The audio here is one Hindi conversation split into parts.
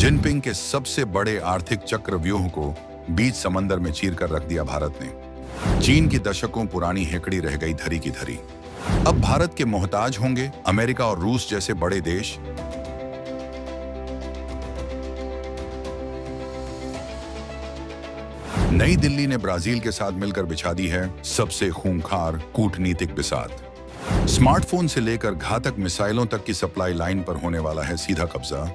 जिनपिंग के सबसे बड़े आर्थिक चक्रव्यूह को बीच समंदर में चीर कर रख दिया भारत ने। चीन की दशकों पुरानी हेकड़ी रह गई धरी की धरी। अब भारत के मोहताज होंगे अमेरिका और रूस जैसे बड़े देश। नई दिल्ली ने ब्राजील के साथ मिलकर बिछा दी है सबसे खूंखार कूटनीतिक बिसात। स्मार्टफोन से लेकर घातक मिसाइलों तक की सप्लाई लाइन पर होने वाला है सीधा कब्जा।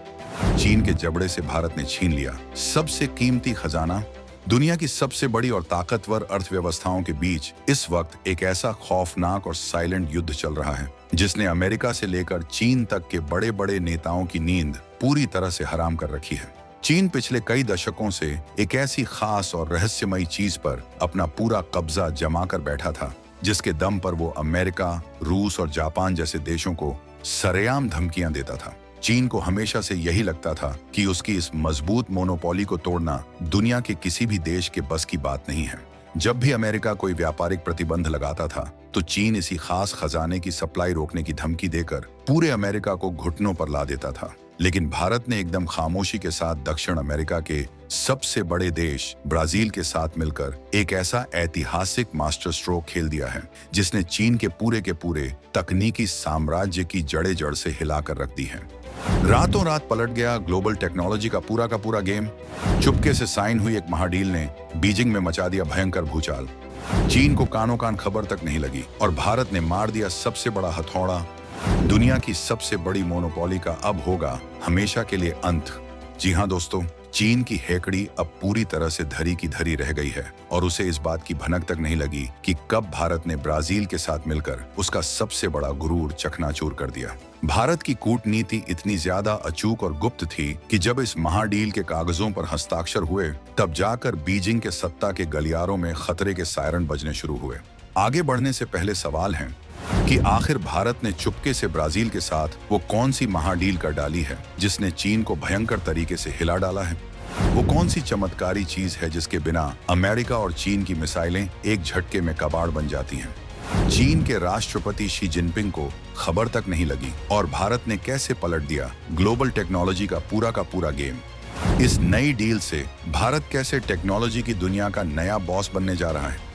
चीन के जबड़े से भारत ने छीन लिया सबसे कीमती खजाना। दुनिया की सबसे बड़ी और ताकतवर अर्थव्यवस्थाओं के बीच इस वक्त एक ऐसा खौफनाक और साइलेंट युद्ध चल रहा है जिसने अमेरिका से लेकर चीन तक के बड़े बड़े नेताओं की नींद पूरी तरह से हराम कर रखी है। चीन पिछले कई दशकों से एक ऐसी खास और रहस्यमयी चीज पर अपना पूरा कब्जा जमा कर बैठा था जिसके दम पर वो अमेरिका, रूस और जापान जैसे देशों को सरेआम धमकियां देता था। चीन को हमेशा से यही लगता था कि उसकी इस मजबूत मोनोपोली को तोड़ना दुनिया के किसी भी देश के बस की बात नहीं है। जब भी अमेरिका कोई व्यापारिक प्रतिबंध लगाता था तो चीन इसी खास खजाने की सप्लाई रोकने की धमकी देकर पूरे अमेरिका को घुटनों पर ला देता था। लेकिन भारत ने एकदम खामोशी के साथ दक्षिण अमेरिका के सबसे बड़े देश ब्राजील के साथ मिलकर एक ऐसा ऐतिहासिक मास्टर स्ट्रोक खेल दिया है जिसने चीन के पूरे तकनीकी साम्राज्य की जड़े जड़ से हिलाकर रख दी है। रातों रात पलट गया ग्लोबल टेक्नोलॉजी का पूरा गेम। चुपके से साइन हुई एक महाडील ने बीजिंग में मचा दिया भयंकर भूचाल। चीन को कानों कान खबर तक नहीं लगी और भारत ने मार दिया सबसे बड़ा हथौड़ा। दुनिया की सबसे बड़ी मोनोपोली का अब होगा हमेशा के लिए अंत। जी हाँ दोस्तों, चीन की हेकड़ी अब पूरी तरह से धरी की धरी रह गई है और उसे इस बात की भनक तक नहीं लगी कि कब भारत ने ब्राजील के साथ मिलकर उसका सबसे बड़ा गुरूर चकनाचूर कर दिया। भारत की कूटनीति इतनी ज्यादा अचूक और गुप्त थी कि जब इस महाडील के कागजों पर हस्ताक्षर हुए तब जाकर बीजिंग के सत्ता के गलियारों में खतरे के सायरन बजने शुरू हुए। आगे बढ़ने से पहले सवाल है कि आखिर भारत ने चुपके से ब्राजील के साथ वो कौन सी महाडील कर डाली है जिसने चीन को भयंकर तरीके से हिला डाला है। वो कौन सी चमत्कारी चीज है जिसके बिना अमेरिका और चीन की मिसाइलें एक झटके में कबाड़ बन जाती हैं। चीन के राष्ट्रपति शी जिनपिंग को खबर तक नहीं लगी और भारत ने कैसे पलट दिया ग्लोबल टेक्नोलॉजी का पूरा गेम। इस नई डील से भारत कैसे टेक्नोलॉजी की दुनिया का नया बॉस बनने जा रहा है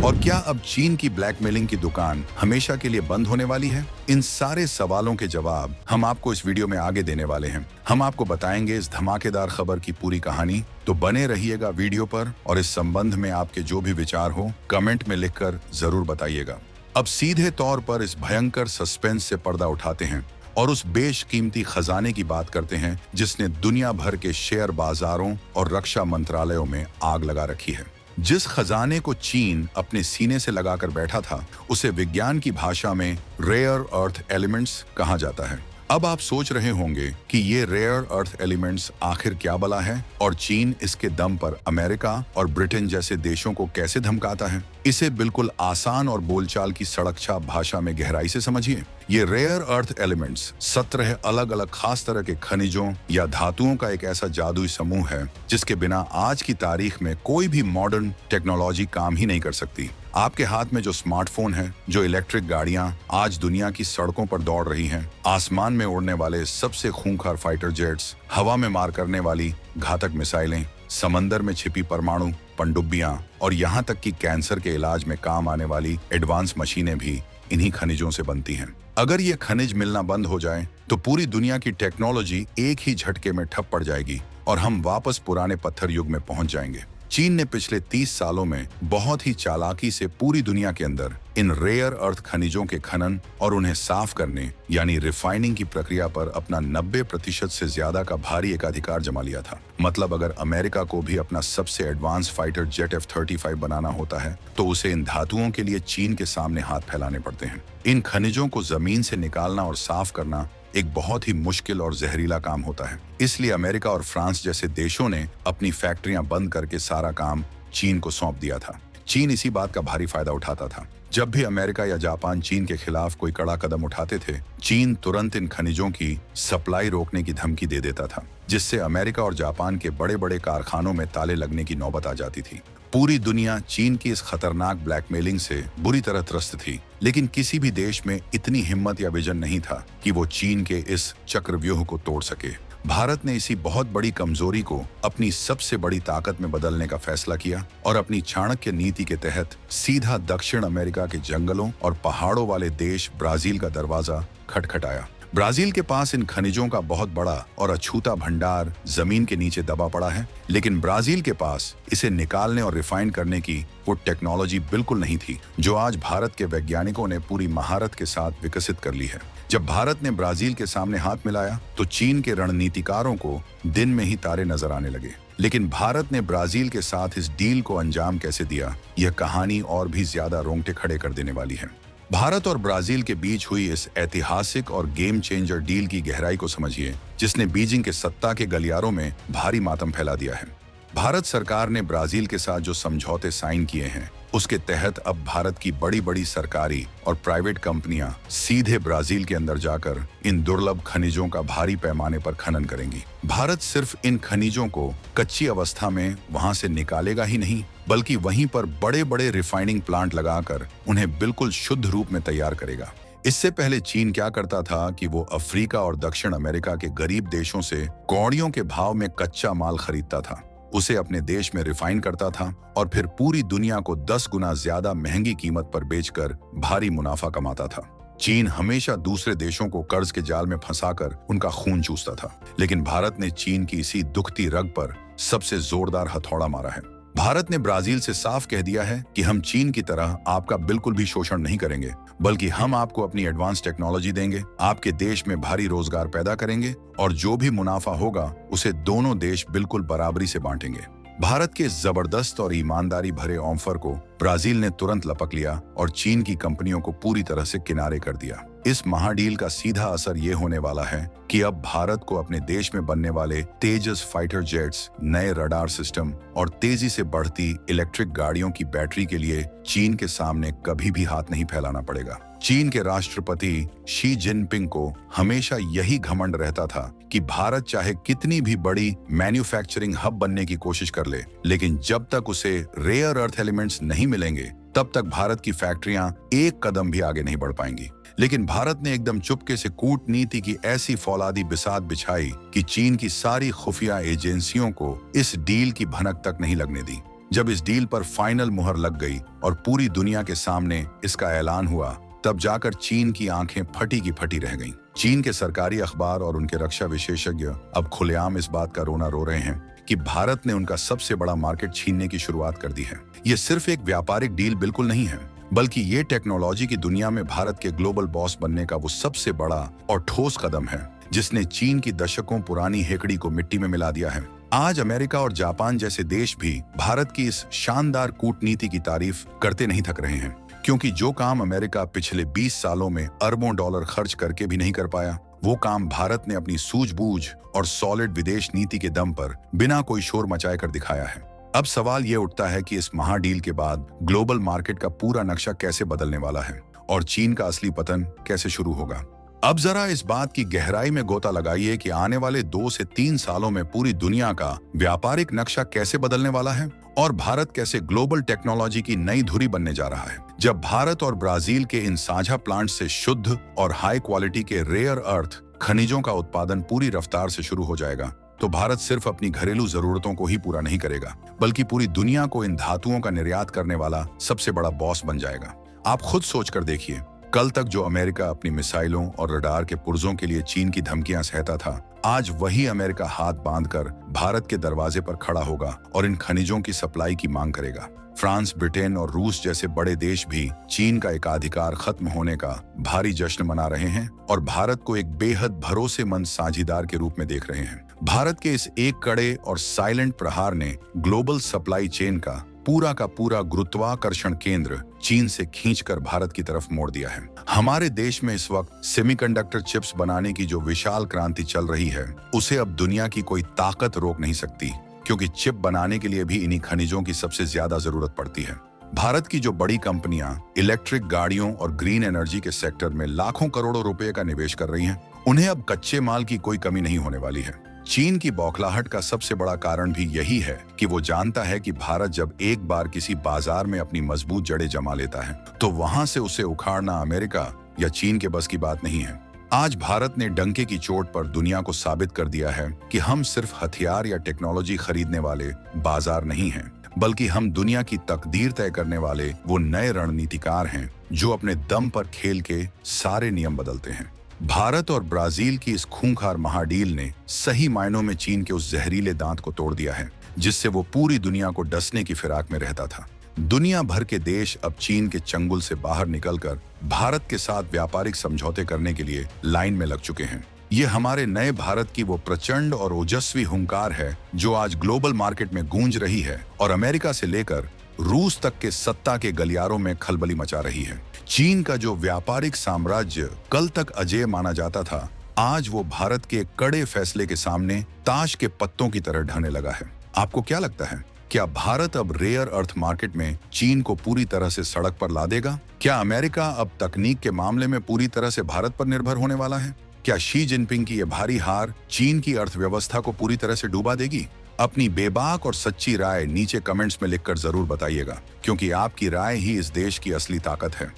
और क्या अब चीन की ब्लैकमेलिंग की दुकान हमेशा के लिए बंद होने वाली है? इन सारे सवालों के जवाब हम आपको इस वीडियो में आगे देने वाले हैं। हम आपको बताएंगे इस धमाकेदार खबर की पूरी कहानी। तो बने रहिएगा वीडियो पर और इस संबंध में आपके जो भी विचार हो कमेंट में लिखकर जरूर बताइएगा। अब सीधे तौर पर इस भयंकर सस्पेंस से पर्दा उठाते हैं और उस बेशकीमती खजाने की बात करते हैं जिसने दुनिया भर के शेयर बाजारों और रक्षा मंत्रालयों में आग लगा रखी है। जिस खजाने को चीन अपने सीने से लगाकर बैठा था उसे विज्ञान की भाषा में रेयर अर्थ एलिमेंट्स कहा जाता है। अब आप सोच रहे होंगे कि ये रेयर अर्थ एलिमेंट्स आखिर क्या बला है और चीन इसके दम पर अमेरिका और ब्रिटेन जैसे देशों को कैसे धमकाता है। इसे बिल्कुल आसान और बोलचाल की सड़क छाप भाषा में गहराई से समझिए। ये रेयर अर्थ एलिमेंट्स 17 अलग अलग खास तरह के खनिजों या धातुओं का एक ऐसा जादुई समूह है जिसके बिना आज की तारीख में कोई भी मॉडर्न टेक्नोलॉजी काम ही नहीं कर सकती। आपके हाथ में जो स्मार्टफोन है, जो इलेक्ट्रिक गाड़ियां आज दुनिया की सड़कों पर दौड़ रही हैं, आसमान में उड़ने वाले सबसे खूंखार फाइटर जेट्स, हवा में मार करने वाली घातक मिसाइलें, समंदर में छिपी परमाणु पनडुब्बियां और यहाँ तक कि कैंसर के इलाज में काम आने वाली एडवांस मशीनें भी इन्हीं खनिजों से बनती हैं। अगर ये खनिज मिलना बंद हो जाए तो पूरी दुनिया की टेक्नोलॉजी एक ही झटके में ठप पड़ जाएगी और हम वापस पुराने पत्थर युग में पहुंच जाएंगे। चीन ने पिछले 30 सालों में बहुत ही चालाकी से पूरी दुनिया के अंदर इन रेयर अर्थ खनिजों के खनन और उन्हें साफ करने यानी रिफाइनिंग की प्रक्रिया पर अपना 90% से ज्यादा का भारी एकाधिकार जमा लिया था। मतलब अगर अमेरिका को भी अपना सबसे एडवांस फाइटर जेट F-35 बनाना होता है तो उसे इन धातुओं के लिए चीन के सामने हाथ फैलाने पड़ते हैं। इन खनिजों को जमीन से निकालना और साफ करना एक बहुत ही मुश्किल और जहरीला काम होता है। इसलिए अमेरिका और फ्रांस जैसे देशों ने अपनी फैक्ट्रियां बंद करके सारा काम चीन को सौंप दिया था। चीन इसी बात का भारी फायदा उठाता था। जब भी अमेरिका या जापान चीन के खिलाफ कोई कड़ा कदम उठाते थे, चीन तुरंत इन खनिजों की सप्लाई रोकने की धमकी दे देता था, जिससे अमेरिका और जापान के बड़े बड़े कारखानों में ताले लगने की नौबत आ जाती थी। पूरी दुनिया चीन की इस खतरनाक ब्लैकमेलिंग से बुरी तरह त्रस्त थी, लेकिन किसी भी देश में इतनी हिम्मत या विजन नहीं था कि वो चीन के इस चक्रव्यूह को तोड़ सके। भारत ने इसी बहुत बड़ी कमजोरी को अपनी सबसे बड़ी ताकत में बदलने का फैसला किया और अपनी चाणक्य नीति के तहत सीधा दक्षिण अमेरिका के जंगलों और पहाड़ों वाले देश ब्राजील का दरवाजा खटखटाया। ब्राजील के पास इन खनिजों का बहुत बड़ा और अछूता भंडार जमीन के नीचे दबा पड़ा है, लेकिन ब्राजील के पास इसे निकालने और रिफाइन करने की वो टेक्नोलॉजी बिल्कुल नहीं थी जो आज भारत के वैज्ञानिकों ने पूरी महारत के साथ विकसित कर ली है। जब भारत ने ब्राजील के सामने हाथ मिलाया तो चीन के रणनीतिकारों को दिन में ही तारे नजर आने लगे। लेकिन भारत ने ब्राजील के साथ इस डील को अंजाम कैसे दिया, यह कहानी और भी ज्यादा रोंगटे खड़े कर देने वाली है। भारत और ब्राजील के बीच हुई इस ऐतिहासिक और गेम चेंजर डील की गहराई को समझिए, जिसने बीजिंग के सत्ता के गलियारों में भारी मातम फैला दिया है। भारत सरकार ने ब्राजील के साथ जो समझौते साइन किए हैं, उसके तहत अब भारत की बड़ी बड़ी सरकारी और प्राइवेट कंपनियां सीधे ब्राजील के अंदर जाकर इन दुर्लभ खनिजों का भारी पैमाने पर खनन करेंगी। भारत सिर्फ इन खनिजों को कच्ची अवस्था में वहां से निकालेगा ही नहीं, बल्कि वहीं पर बड़े बड़े रिफाइनिंग प्लांट लगाकर उन्हें बिल्कुल शुद्ध रूप में तैयार करेगा। इससे पहले चीन क्या करता था कि वो अफ्रीका और दक्षिण अमेरिका के गरीब देशों से कौड़ियों के भाव में कच्चा माल खरीदता था, उसे अपने देश में रिफाइन करता था और फिर पूरी दुनिया को 10 गुना ज्यादा महंगी कीमत पर बेचकर भारी मुनाफा कमाता था। चीन हमेशा दूसरे देशों को कर्ज के जाल में फंसाकर उनका खून चूसता था, लेकिन भारत ने चीन की इसी दुखती रग पर सबसे जोरदार हथौड़ा मारा है। भारत ने ब्राजील से साफ कह दिया है कि हम चीन की तरह आपका बिल्कुल भी शोषण नहीं करेंगे, बल्कि हम आपको अपनी एडवांस टेक्नोलॉजी देंगे, आपके देश में भारी रोजगार पैदा करेंगे और जो भी मुनाफा होगा उसे दोनों देश बिल्कुल बराबरी से बांटेंगे। भारत के जबरदस्त और ईमानदारी भरे ऑफर को ब्राजील ने तुरंत लपक लिया और चीन की कंपनियों को पूरी तरह से किनारे कर दिया। इस महाडील का सीधा असर ये होने वाला है कि अब भारत को अपने देश में बनने वाले तेजस फाइटर जेट्स, नए रडार सिस्टम और तेजी से बढ़ती इलेक्ट्रिक गाड़ियों की बैटरी के लिए चीन के सामने कभी भी हाथ नहीं फैलाना पड़ेगा। चीन के राष्ट्रपति शी जिनपिंग को हमेशा यही घमंड रहता था कि भारत चाहे कितनी भी बड़ी मैन्युफैक्चरिंग हब बनने की कोशिश कर ले, लेकिन जब तक उसे रेयर अर्थ एलिमेंट्स नहीं मिलेंगे तब तक भारत की फैक्ट्रियां एक कदम भी आगे नहीं बढ़ पाएंगी। लेकिन भारत ने एकदम चुपके से कूटनीति की ऐसी फौलादी बिसात बिछाई कि चीन की सारी खुफिया एजेंसियों को इस डील की भनक तक नहीं लगने दी। जब इस डील पर फाइनल मुहर लग गई और पूरी दुनिया के सामने इसका ऐलान हुआ, तब जाकर चीन की आंखें फटी की फटी रह गईं। चीन के सरकारी अखबार और उनके रक्षा विशेषज्ञ अब खुलेआम इस बात का रोना रो रहे हैं कि भारत ने उनका सबसे बड़ा मार्केट छीनने की शुरुआत कर दी है। ये सिर्फ एक व्यापारिक डील बिल्कुल नहीं है, बल्कि ये टेक्नोलॉजी की दुनिया में भारत के ग्लोबल बॉस बनने का वो सबसे बड़ा और ठोस कदम है, जिसने चीन की दशकों पुरानी हेकड़ी को मिट्टी में मिला दिया है। आज अमेरिका और जापान जैसे देश भी भारत की इस शानदार कूटनीति की तारीफ करते नहीं थक रहे हैं, क्योंकि जो काम अमेरिका पिछले 20 सालों में अरबों डॉलर खर्च करके भी नहीं कर पाया, वो काम भारत ने अपनी सूझबूझ और सॉलिड विदेश नीति के दम पर बिना कोई शोर मचाए कर दिखाया है। अब सवाल ये उठता है कि इस महाडील के बाद ग्लोबल मार्केट का पूरा नक्शा कैसे बदलने वाला है और चीन का असली पतन कैसे शुरू होगा। अब जरा इस बात की गहराई में गोता लगाइए कि आने वाले 2 से 3 सालों में पूरी दुनिया का व्यापारिक नक्शा कैसे बदलने वाला है और भारत कैसे ग्लोबल टेक्नोलॉजी की नई धुरी बनने जा रहा है। जब भारत और ब्राजील के इन साझा प्लांट से शुद्ध और हाई क्वालिटी के रेयर अर्थ खनिजों का उत्पादन पूरी रफ्तार से शुरू हो जाएगा, तो भारत सिर्फ अपनी घरेलू जरूरतों को ही पूरा नहीं करेगा, बल्कि पूरी दुनिया को इन धातुओं का निर्यात करने वाला सबसे बड़ा बॉस बन जाएगा। आप खुद सोचकर देखिए, कल तक जो अमेरिका अपनी मिसाइलों और रडार के पुर्जों के लिए चीन की धमकियां सहता था, आज वही अमेरिका हाथ बांधकर भारत के दरवाजे पर खड़ा होगा और इन खनिजों की सप्लाई की मांग करेगा। फ्रांस, ब्रिटेन और रूस जैसे बड़े देश भी चीन का एकाधिकार खत्म होने का भारी जश्न मना रहे हैं और भारत को एक बेहद भरोसेमंद साझीदार के रूप में देख रहे हैं। भारत के इस एक कड़े और साइलेंट प्रहार ने ग्लोबल सप्लाई चेन का पूरा गुरुत्वाकर्षण केंद्र चीन से खींचकर भारत की तरफ मोड़ दिया है। हमारे देश में इस वक्त सेमीकंडक्टर चिप्स बनाने की जो विशाल क्रांति चल रही है, उसे अब दुनिया की कोई ताकत रोक नहीं सकती, क्योंकि चिप बनाने के लिए भी इन्हीं खनिजों की सबसे ज्यादा जरूरत पड़ती है। भारत की जो बड़ी कंपनियां इलेक्ट्रिक गाड़ियों और ग्रीन एनर्जी के सेक्टर में लाखों करोड़ों रुपए का निवेश कर रही हैं, उन्हें अब कच्चे माल की कोई कमी नहीं होने वाली है। चीन की बौखलाहट का सबसे बड़ा कारण भी यही है कि वो जानता है कि भारत जब एक बार किसी बाजार में अपनी मजबूत जड़ें जमा लेता है, तो वहां से उसे उखाड़ना अमेरिका या चीन के बस की बात नहीं है। आज भारत ने डंके की चोट पर दुनिया को साबित कर दिया है कि हम सिर्फ हथियार या टेक्नोलॉजी खरीदने वाले बाजार नहीं हैं, बल्कि हम दुनिया की तकदीर तय करने वाले वो नए रणनीतिकार हैं जो अपने दम पर खेल के सारे नियम बदलते हैं। भारत और ब्राजील की इस खूंखार महाडील ने सही मायनों में चीन के उस जहरीले दांत को तोड़ दिया है जिससे वो पूरी दुनिया को डसने की फिराक में रहता था। दुनिया भर के देश अब चीन के चंगुल से बाहर निकलकर भारत के साथ व्यापारिक समझौते करने के लिए लाइन में लग चुके हैं। ये हमारे नए भारत की वो प्रचंड और ओजस्वी हुंकार है जो आज ग्लोबल मार्केट में गूंज रही है और अमेरिका से लेकर रूस तक के सत्ता के गलियारों में खलबली मचा रही है। चीन का जो व्यापारिक साम्राज्य कल तक अजेय माना जाता था, आज वो भारत के कड़े फैसले के सामने ताश के पत्तों की तरह ढहने लगा है। आपको क्या लगता है, क्या भारत अब रेयर अर्थ मार्केट में चीन को पूरी तरह से सड़क पर ला देगा? क्या अमेरिका अब तकनीक के मामले में पूरी तरह से भारत पर निर्भर होने वाला है? क्या शी जिनपिंग की यह भारी हार चीन की अर्थव्यवस्था को पूरी तरह से डुबा देगी? अपनी बेबाक और सच्ची राय नीचे कमेंट्स में लिखकर जरूर बताइएगा, क्योंकि आपकी राय ही इस देश की असली ताकत है।